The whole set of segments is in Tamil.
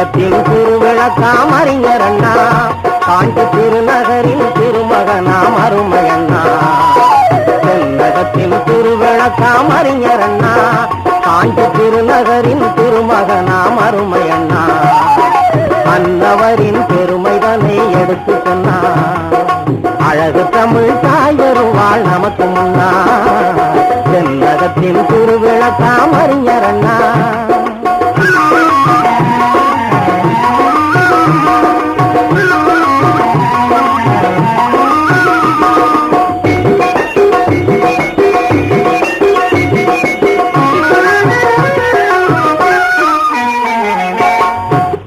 தென்னகத்தின் திருவிளக்காம் அறிஞரண்ணா, காஞ்சி திருநகரின் திருமகனாம் அருமையண்ணா. தென்னகத்தின் திருவிளக்காம் அறிஞரண்ணா, காஞ்சி திருநகரின் திருமகனாம் அருமையண்ணா. அன்னவரின் பெருமைதனை எடுத்து சொன்னார், அழகு தமிழ் தாயருவாள் நமக்கு முன்னா. தென்னகத்தின் திருவிளக்காம் அறிஞரண்ணா.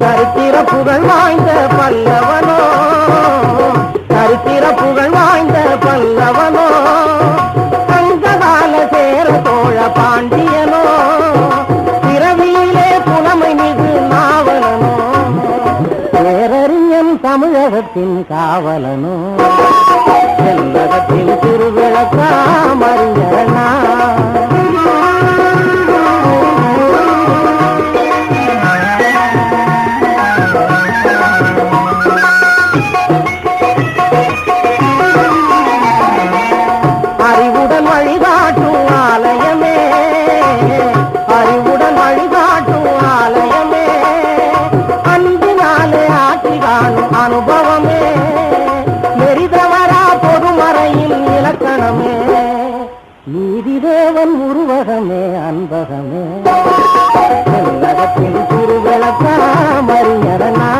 சரித்திர புகழ் வாய்ந்த பல்லவனோ, சரித்திர புகழ் வாய்ந்த பல்லவனோ, சங்ககால சேர சோழ பாண்டியனோ, பிறவியிலே புலமை மிகு நாவலனோ, பேரறிஞன் தமிழகத்தின் காவலனோ. தென்னகத்தின் திருவிளக்காம் அறிஞரண்ணா. அறிவுடன் வழிகாட்டும் ஆலயமே, அறிவுடன் வழிகாட்டும் ஆலயமே, அன்பினாலே ஆட்சி காணும் அனுபவமே, நெறிதவரா பொதுமறையின் இலக்கணமே, நீதிதேவன் உருவகமே அன்பகமே. தென்னகத்தின் திருவிளக்காம் அறிஞரண்ணா.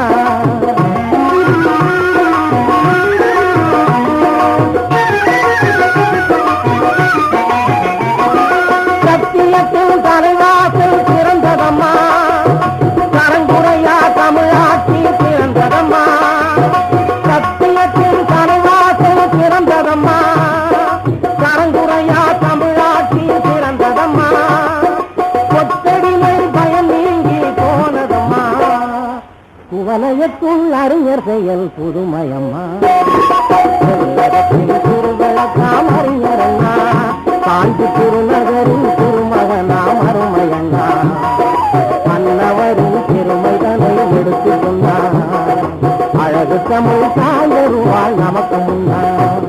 சத்தியத்தின் தலைவாசல் சிறந்ததம்மா, கரங்குறையா தமிழாட்சி சிறந்ததம்மா. சத்தியத்தின் தலைவாசல் சிறந்ததம்மா, கரங்குறையா தமிழாட்சி சிறந்ததம்மா. கொத்தடிமை பயம் நீங்கி போனதம்மா, குவலயத்துள் அறிஞர் செயல் புதுமயம்மா. திருவிளக்காம் அறிஞரண்ணா, காஞ்சி திருநகரின் திருமகனாம் அருமையண்ணா. அன்னவரின் பெருமைதனை எடுத்து சொன்னார், அழகு தமிழ் தாயருவாள் நமக்கு முன்னார்.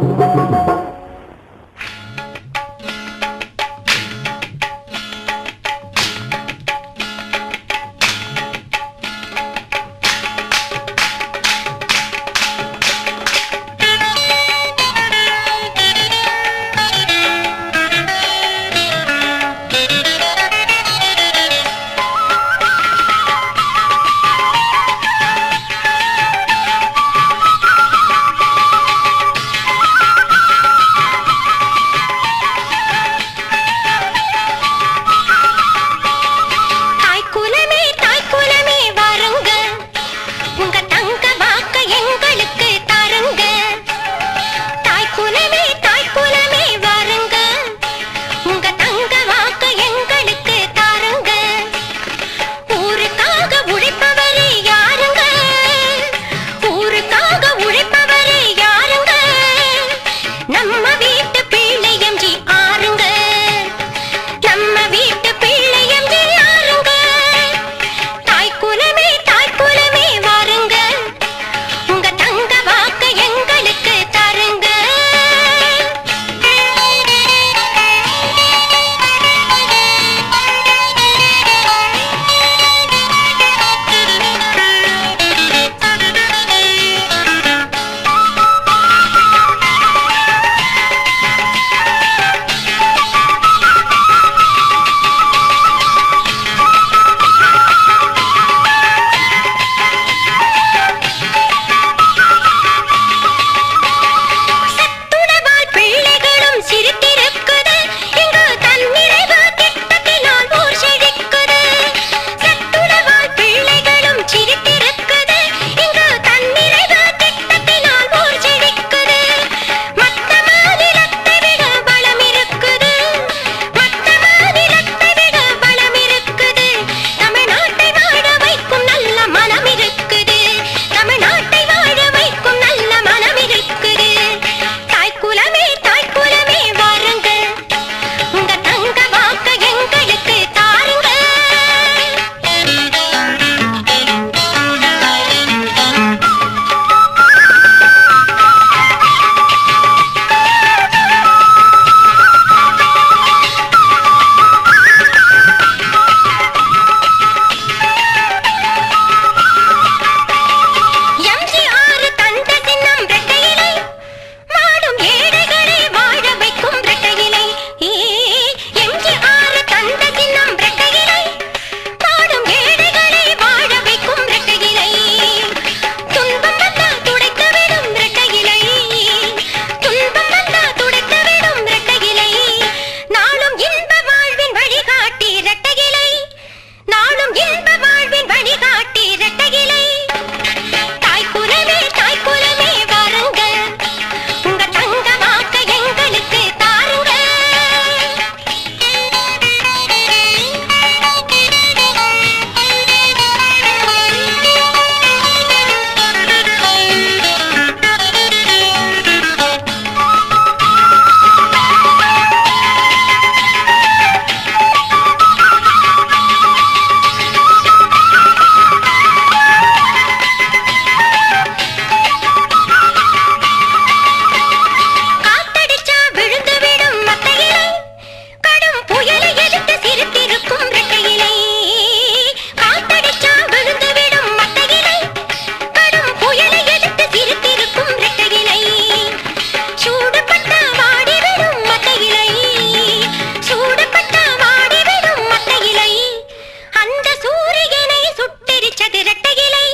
சூரியனை சுட்டெரிச்சது ரெட்டையிலை,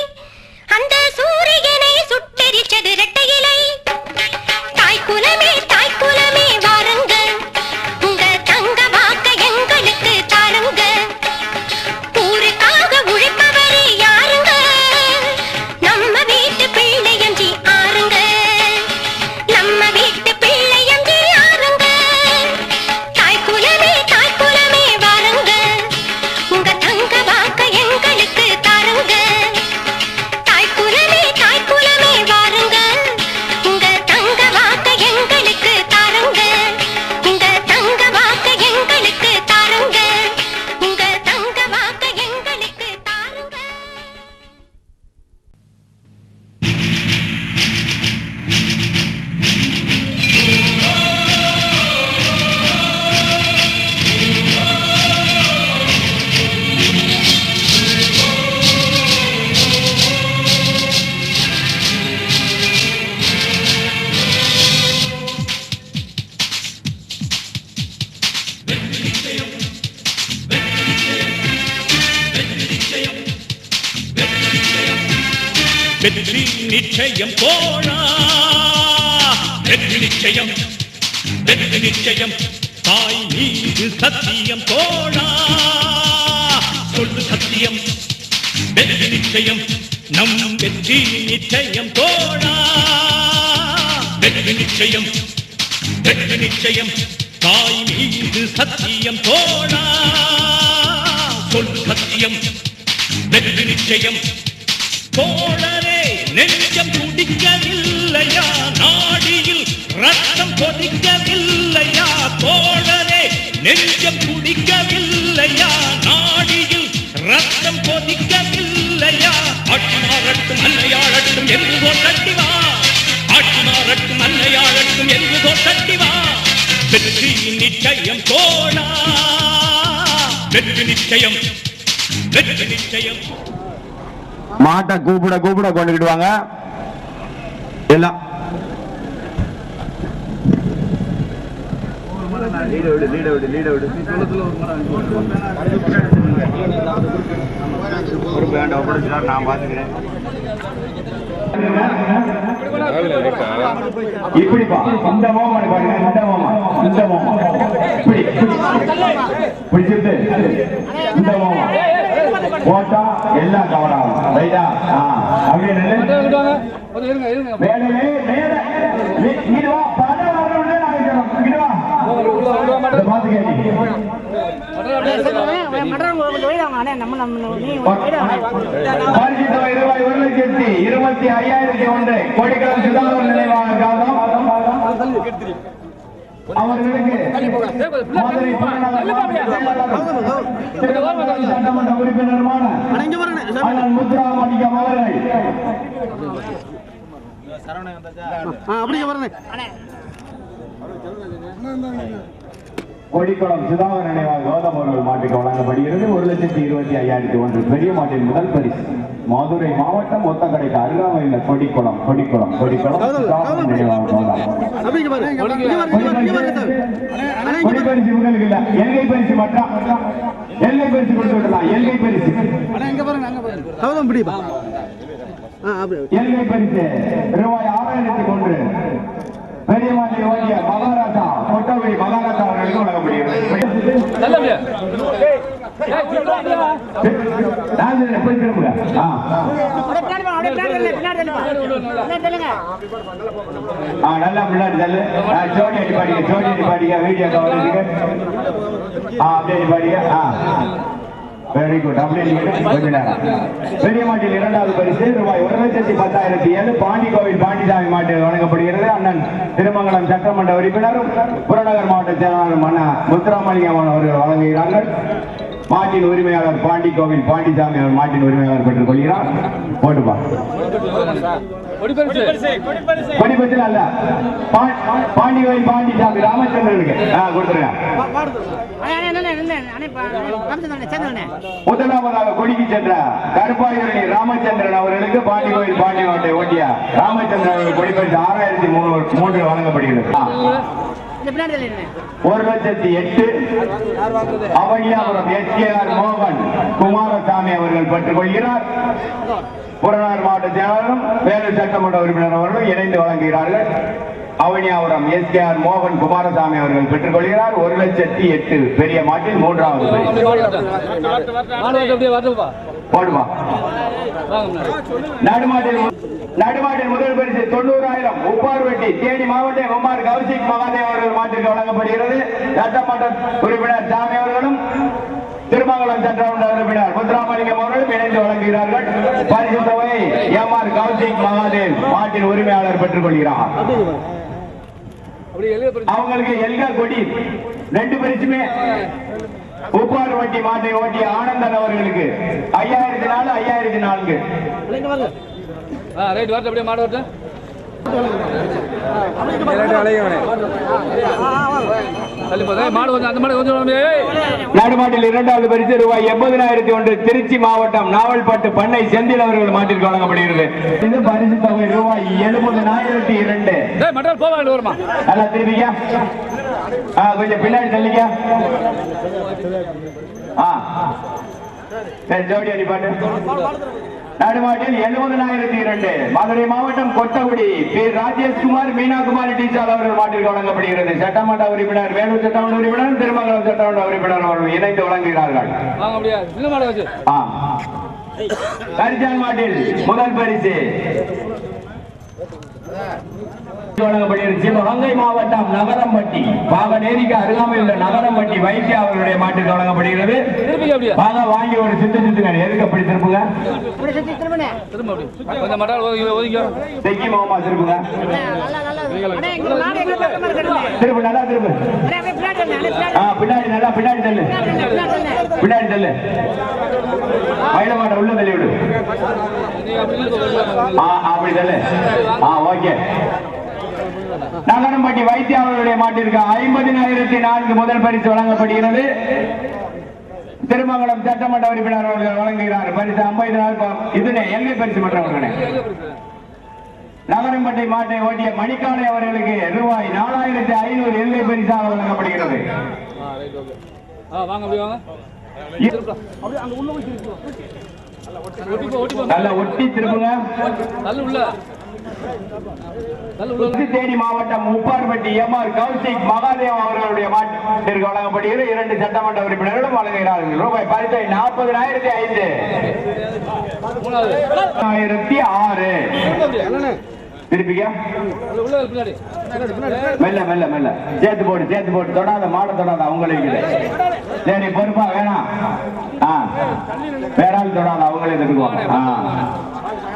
அந்த சூரியனை சுட்டெரிச்சது ரெட்டையிலை. தாய்க்குலமே தாய்க்குலமே வாருங்க, உங்க தங்க வாக்க எங்களுக்கு தாருங்க. ஊருக்காக உழைப்பவரே யாருங்க, நம்ம வீட்டு பிள்ளையஞ்சி ஆறுங்க, நம்ம வீட்டு பிள்ளையஞ்சி ஆறுங்க. தாய்க்குலமே தாய்க்குலமே வாருங்க, உங்க தங்க வாக்க எங்களுக்கு தாருங்க. தாய்க்குலமே தாய்க்குலமே வாருங்க, உங்க தங்க வாக்க எங்களுக்கு தாருங்க. உங்க தங்க வாக்க எங்களுக்கு தாருங்க, உங்க தங்க வாக்க எங்களுக்கு தாருங்க. வெற்றி நிச்சயம் தோழா, வெற்றி நிச்சயம், வெற்றி நிச்சயம். தாய் மீது சத்தியம் தோழா, சொல்லு சத்தியம். வெற்றி நிச்சயம், நம் வெற்றி நிச்சயம் தோழா, வெற்றி நிச்சயம், வெற்றி நிச்சயம். தாய் மீது சத்தியம் தோழா, சொல்லு சத்தியம். வெற்றி நிச்சயம். தோழரே நெஞ்சம் துடிக்கவில்லையா, நாடியில் ரத்தம் கொதிக்கவில்லையா? தோழரே நெஞ்சம் துடிக்கவில்லையா, நாடியில் ரத்தம் கொதிக்கவில்லையா? ஆட்சி மாறட்டும் அன்னையாளட்டும் என்பதோ தட்டிவா, ஆட்சி மாறட்டும் அன்னையாளட்டும் என்பதோ தட்டிவா. வெற்றி நிச்சயம் தோழா, வெற்றி நிச்சயம், வெற்றி நிச்சயம். மாட்டை கூப்பிட கூப்பிட கொண்டுக்கிடுவாங்க எல்லாம். நான் பாத்துக்கிறேன். இப்படி இந்த மோமன் பாருங்க, இந்த மோமன், இந்த மோமன் இப்படி பிடிச்சிட்டு இந்த மோமன் போட்டா எல்லாம் கவர் ஆகும். ரைட்டா? அப்படியே பாத்து கேட்டி ₹1,25,001 கோடிக்கலம் சுதாகர் நினைவாக காலம் அவர்களுக்கு மதுரை சட்டமன்ற உறுப்பினருமான அண்ணன் முத்துராமலிங்கம் அவர்கள் கொடிக்குளம் சுதாகர் நினைவாக கௌதம் அவர்கள் மாட்டுக்கு வழங்கப்படுகிறது. ₹1,25,001 பெரிய மாட்டின் முதல் பரிசு. மதுரை மாவட்டம் ஒத்தக்கடைக்கு அருகாமையில் கொடிக்குளம் கொடிக்குளம் கொடிக்குளம் சுதாகர் நினைவாக கௌதம். கொடிப்பரிசு இவங்களுக்கு இல்ல, எல்கை பரிசு மட்டும். எல்கை பரிசு கொடுத்து விடலாம். எல்கை பரிசு எல்கை பரிசு ₹6,001 பெரியமாட்டி ஓட்டிய மகாராஜா கொட்டகுடி மகாராஜா அவர்களுக்கு வழங்கப்படுகிறது. நல்லா முன்னாடி தள்ளு. ஜோடி அடி பாடிக்க, ஜோடி அடி பாடிக்க, வீடியோ கவனிச்சுக்க. அப்படியே பாடிக்க. Very good. அப்படியே கொஞ்ச நேரம். பெரிய மாட்டில் இரண்டாவது பரிசு ₹1,10,007 பாண்டி கோவில் பாண்டிசாமி மாட்டு வழங்கப்படுகிறது. அண்ணன் திருமங்கலம் சட்டமன்ற உறுப்பினரும் புறநகர் மாவட்ட செயலாளரும் அண்ணன் முத்துராமலிங்கம் அவர்கள் வழங்குகிறார்கள். மாட்டின் உரிமையாளர் பாண்டி கோவில் பாண்டிசாமி அவர் மாட்டின் உரிமையாளர் பெற்றுக் கொள்கிறார். போட்டுப்பா. கொடிப்பரிசு அல்ல, பாண்டி கோவில் பாண்டிசாமி ராமச்சந்திரனுக்கு கொடுத்துருங்க. முதலாவதாக கொடிக்கு சென்ற கருப்பாயூரணி ராமச்சந்திரன் அவர்களுக்கு பாண்டி கோவில் பாண்டி கோட்டை ஓட்டிய ராமச்சந்திரன் அவர்கள் கொடிப்பரிசு 6,303 வழங்கப்படுகிறது. 1,08,000 அவனியாபுரம் SKR மோகன் குமாரசாமி அவர்கள் பெற்றுக் கொள்கிறார். புறநார் மாவட்ட செயலாளரும் வேலூர் சட்டமன்ற உறுப்பினர் அவர்களும் இணைந்து வழங்குகிறார்கள். அவனியாபுரம் SKR மோகன் குமாரசாமி அவர்கள் பெற்றுக் கொள்கிறார். 1,08,000 பெரிய மாட்டில் 3வது போடுமா. நடுமாட்டில் முதல் பரிசு 90,000 உப்பார்வெட்டி தேனி மாவட்டம் எம்ஆர் கௌசிக் மகாதேவ் அவர்கள் மாட்டிற்கு வழங்கப்படுகிறது. சட்டமன்ற உறுப்பினர் சாமி அவர்களும் திருமங்கலம் சட்டமன்ற உறுப்பினர் முத்துராமலிங்கம் அவர்களும் இணைந்து வழங்குகிறார்கள். பரிசு தொகை எம்ஆர் கௌசிக் மகாதேவ் மாட்டின் உரிமையாளர் பெற்றுக் கொள்கிறார். அவங்களுக்கு எல்கா கொடி 2 பரிசுமே உப்பாறு வட்டி மாட்டை ஓட்டிய ஆனந்தன் அவர்களுக்கு 5,004 5,004 நடுமாட்டில் 2வது பரிசு ரூபாய் 80,001 திருச்சி மாவட்டம் நாவல்பட்டு பண்ணை செந்தில் அவர்கள் மாட்டிற்கு வழங்கப்படுகிறது. இது பரிசு தொகை ரூபாய் 70,002. நல்லா திரும்பிக்க கொஞ்சம் பின்னாடி தள்ளிக்க. ஜோடி அடிப்பாட்டு. நடுமாட்டில் 70,002 மதுரை மாவட்டம் கொட்டகுடி பி. ராஜேஷ்குமார் மீனாகுமாரி டீச்சர் அவர்கள் மாட்டிற்கு வழங்கப்படுகிறது. சட்டமன்ற உறுப்பினர் வேலூர் சட்டமன்ற உறுப்பினர் திருமங்கலம் சட்டமன்ற உறுப்பினர் அவர்கள் இணைந்து வழங்குகிறார்கள். கரிச்சான் மாட்டில் முதல் பரிசு சிவகங்கை மாவட்டம் நகரம்பட்டி பாகநேரிக்கு அருகாமையில் உள்ள நகரம்பட்டி வைத்திய அவர்களுடைய மாட்டிற்கு வழங்கப்படுகிறது. வாங்கி ஒரு சுத்து சுத்துங்க. எதுக்கு அப்படி திருப்புங்க? செக்கி மாமா திருப்புங்க. திருப்பு நல்லா திருப்பு. பின்னாடி நல்லா பின்னாடி தள்ளு. பின்னாடி தள்ளு. மயில மாட்ட உள்ள தள்ளி விடு. அப்படி தள்ளு. ஓகே. நகரம்பட்டி வைத்திய அவர்களுடைய மாட்டிற்கு 50,004 முதல் பரிசு வழங்கப்படுகிறது. திருமங்கலம் சட்டமன்ற உறுப்பினர் அவர்கள் வழங்குகிறார். பரிசு 50,000. இதுனே எல்லை பரிசு மற்றவர்களே. நகரம்பட்டி மாட்டை ஓட்டிய மணிக்காலை அவர்களுக்கு ரூபாய் 4,500 எல்லை பரிசாக வழங்கப்படுகிறது. நல்ல ஒட்டி திருப்புங்க. தேனி மாவட்டம் உப்பார்பட்டி எம்ஆர் கௌசிக் மகாதேவ் அவர்களுடைய மாட்டிற்கு வழங்கப்படுகிறது. 2 சட்டமன்ற உறுப்பினர்களும் வழங்குகிறார்கள். ரூபாய் பரிசை 40,005 3,006 திருப்பிக்க. மெல்ல மெல்ல மெல்ல சேர்த்து போட்டு தொடாத மாட தொடாத அவங்களுக்கு. சரி பொறுப்பா வேணாம். வேற ஆள் தொடாத அவங்களே தட்டுக்குவாங்க.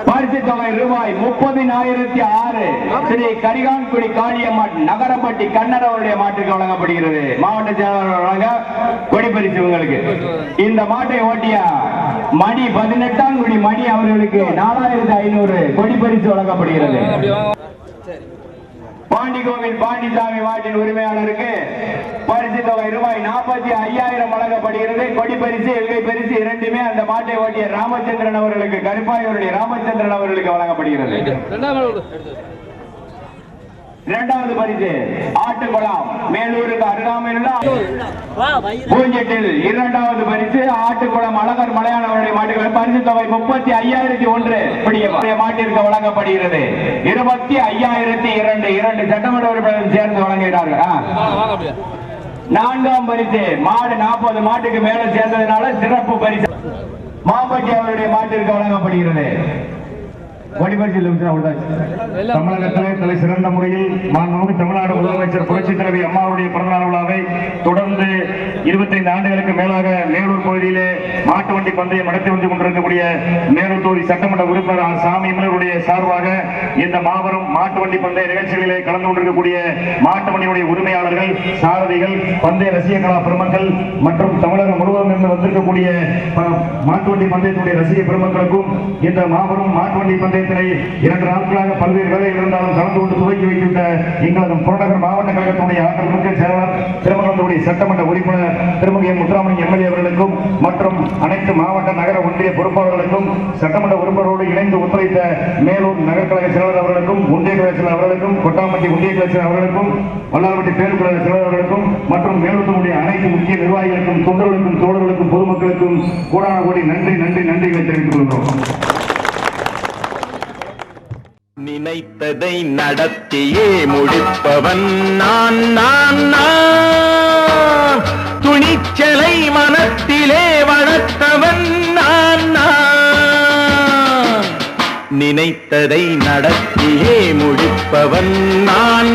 பரிசு தொகை ரூபாய் 30,006 ஸ்ரீ கரிகான்குடி காளியம்மன் நகரம்பட்டி கண்ணர் அவருடைய மாட்டிற்கு வழங்கப்படுகிறது. மாவட்ட செயலாளர் வழங்க கொடி பரிசு உங்களுக்கு. இந்த மாட்டை ஓட்டிய மணி 18ஆம் குடி மணி அவர்களுக்கு 4,500 கொடி பரிசு வழங்கப்படுகிறது. பாண்டிகோவில் பாண்டிசாமி மாட்டின் உரிமையாளருக்கு பரிசு தொகை ரூபாய் 45,000 வழங்கப்படுகிறது. கொடி பரிசு எல்கை பரிசு இரண்டுமே அந்த மாட்டை ஓட்டிய ராமச்சந்திரன் அவர்களுக்கு கருப்பாயூருடைய ராமச்சந்திரன் அவர்களுக்கு வழங்கப்படுகிறது. 2வது பரிசு ஆட்டுக்குளம் மேலூருக்கு அருகாமையில் பூஞ்செட்டில் 2வது பரிசு ஆட்டுக்குளம் அழகர் மலையாளவருடைய மாட்டுகள் பரிசு தொகை 35,001 மாட்டிற்கு வழங்கப்படுகிறது. 25,002 2 சட்டமன்ற உறுப்பினர்கள் சேர்ந்து வழங்குகிறார்கள். 4ஆம் பரிசு மாடு 40 மாட்டுக்கு மேல சேர்ந்ததுனால சிறப்பு பரிசு மாம்பட்டி அவருடைய மாட்டிற்கு வழங்கப்படுகிறது. தமிழகத்திலே தலை சிறந்த முறையில் மாண்புமிகு தமிழ்நாடு முதலமைச்சர் புரட்சித் தலைவி அம்மாவுடைய பிறந்தநாள் விழாவை தொடர்ந்து 25 ஆண்டுகளுக்கு மேலாக மேலூர் பகுதியிலே மாட்டு வண்டி பந்தயம் நடத்தி வந்து கொண்டிருக்கக்கூடிய மேலூர் தொகுதி சட்டமன்ற உறுப்பினர் சாமி இமலருடைய சார்பாக இந்த மாபெரும் மாட்டு வண்டி பந்தய நிகழ்ச்சிகளிலே கலந்து கொண்டிருக்கக்கூடிய மாட்டு வண்டியுடைய உரிமையாளர்கள், சாரதிகள், பந்தய ரசிக கலா பெருமக்கள் மற்றும் தமிழகம் முழுவதும் இருந்து வந்திருக்கக்கூடிய மாட்டு வண்டி பந்தயத்துடைய ரசிக பெருமக்களுக்கும் இந்த மாபெரும் மாட்டு வண்டி பந்தய ஆலயத்தினை 2 நாட்களாக பல்வேறு வேலைகள் இருந்தாலும் கலந்து கொண்டு துவக்கி வைத்துவிட்ட எங்களது புறநகர் மாவட்ட கழகத்துடைய ஆற்றல் மிக்க செயலாளர் திருமணத்துடைய சட்டமன்ற உறுப்பினர் திருமதி முத்துராமலிங்க எம்எல்ஏ அவர்களுக்கும் மற்றும் அனைத்து மாவட்ட நகர ஒன்றிய பொறுப்பாளர்களுக்கும் சட்டமன்ற உறுப்பினரோடு இணைந்து ஒத்துழைத்த மேலூர் நகர்கழக செயலாளர் அவர்களுக்கும் ஒன்றிய கழக செயலாளர் அவர்களுக்கும் கொட்டாம்பட்டி ஒன்றிய கழக செயலாளர் அவர்களுக்கும் வல்லார்பட்டி பேருக்கழக செயலாளர் அவர்களுக்கும் மற்றும் மேலூருடைய அனைத்து முக்கிய நிர்வாகிகளுக்கும் தொண்டர்களுக்கும் தோழர்களுக்கும் பொதுமக்களுக்கும் கோடான கோடி நன்றிகளை தெரிவித்துக் கொள்கிறோம். நினைத்ததை நடத்தியே முடிப்பவன் நான் துணிச்சலை மனத்திலே வளர்த்தவன் நான் நினைத்ததை நடத்தியே முடிப்பவன் நான்